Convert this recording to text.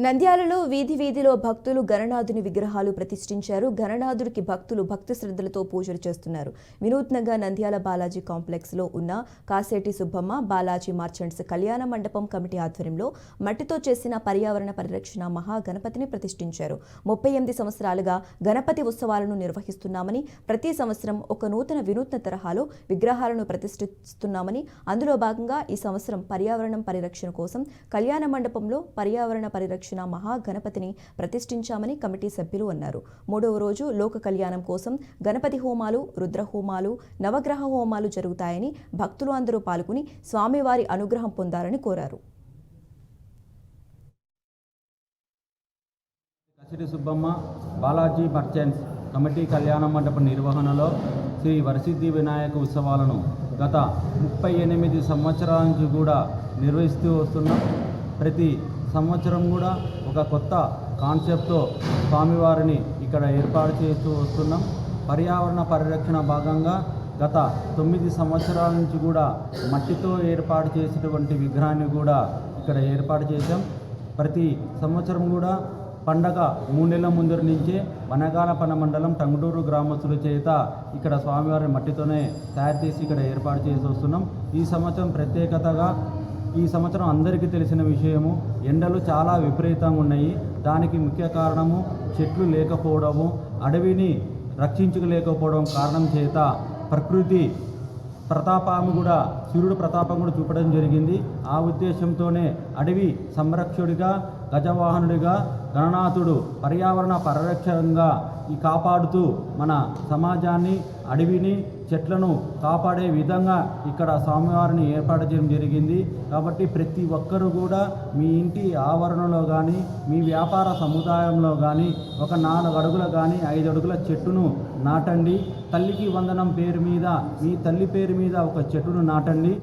నంద్యాలలో వీధి వీధిలో భక్తులు గణనాథుని విగ్రహాలు ప్రతిష్ఠించారు. గణనాథుడికి భక్తులు భక్తి శ్రద్ధలతో పూజలు చేస్తున్నారు. వినూత్నంగా నంద్యాల బాలాజీ కాంప్లెక్స్ లో ఉన్న కాసేటి సుబ్బమ్మ బాలాజీ మర్చెంట్స్ కళ్యాణ మండపం కమిటీ ఆధ్వర్యంలో మట్టితో చేసిన పర్యావరణ పరిరక్షణ మహా గణపతిని ప్రతిష్ఠించారు. 38 సంవత్సరాలుగా గణపతి ఉత్సవాలను నిర్వహిస్తున్నామని, ప్రతి సంవత్సరం ఒక వినూత్న తరహాలో విగ్రహాలను ప్రతిష్ఠిస్తున్నామని, అందులో భాగంగా ఈ సంవత్సరం పర్యావరణం పరిరక్షణ కోసం కళ్యాణ మండపంలో పర్యావరణ పరిరక్షణ మహా గణపతిని ప్రతిష్ఠించామని కమిటీ సభ్యులు అన్నారు. 3వ రోజు లోక కళ్యాణం కోసం గణపతి హోమాలు, రుద్ర హోమాలు, నవగ్రహ హోమాలు జరుగుతాయని భక్తులు అందరూ పాల్గొని స్వామివారి అనుగ్రహం పొందాలని కోరారు. కాసేటి సుబ్బమ్మ బాలాజీ మర్చెంట్స్ కమిటీ కళ్యాణ మండప నిర్వహణలో శ్రీ వరసిద్ధి వినాయక ఉత్సవాలను గత 38 సంవత్సరాల నుంచి కూడా నిర్వహిస్తూ వస్తున్నాం. ప్రతి సంవత్సరం కూడా ఒక కొత్త కాన్సెప్ట్తో స్వామివారిని ఇక్కడ ఏర్పాటు చేస్తూ వస్తున్నాం. పర్యావరణ పరిరక్షణ భాగంగా గత 9 సంవత్సరాల నుంచి కూడా మట్టితో ఏర్పాటు చేసినటువంటి విగ్రహాన్ని కూడా ఇక్కడ ఏర్పాటు చేశాం. ప్రతి సంవత్సరం కూడా పండగ 3 నెలల ముందు నుంచే వనగానపన మండలం టంగుటూరు గ్రామస్తుల చేత ఇక్కడ స్వామివారిని మట్టితోనే తయారు చేసి ఇక్కడ ఏర్పాటు చేసి వస్తున్నాం. ఈ సంవత్సరం ప్రత్యేకతగా ఈ సంవత్సరం అందరికీ తెలిసిన విషయము, ఎండలు చాలా విపరీతంగా ఉన్నాయి. దానికి ముఖ్య కారణము చెట్లు లేకపోవడము, అడవిని రక్షించుకోలేకపోవడం కారణం చేత ప్రకృతి ప్రతాపం కూడా సూర్యుడు ప్రతాపం కూడా చూపడం జరిగింది. ఆ ఉద్దేశంతోనే అడవి సంరక్షకుడిగా, గజవాహనుడిగా గణనాథుడు పర్యావరణ పరిరక్షణగా ఈ కాపాడుతూ మన సమాజాన్ని, అడవిని, చెట్లను కాపాడే విధంగా ఇక్కడ స్వామివారిని ఏర్పాటు చేయడం జరిగింది. కాబట్టి ప్రతి ఒక్కరూ కూడా మీ ఇంటి ఆవరణలో కానీ, మీ వ్యాపార సముదాయంలో కానీ ఒక 4 అడుగుల కానీ 5 అడుగుల చెట్టును నాటండి. తల్లికి వందనం పేరు మీద మీ తల్లి పేరు మీద ఒక చెట్టును నాటండి.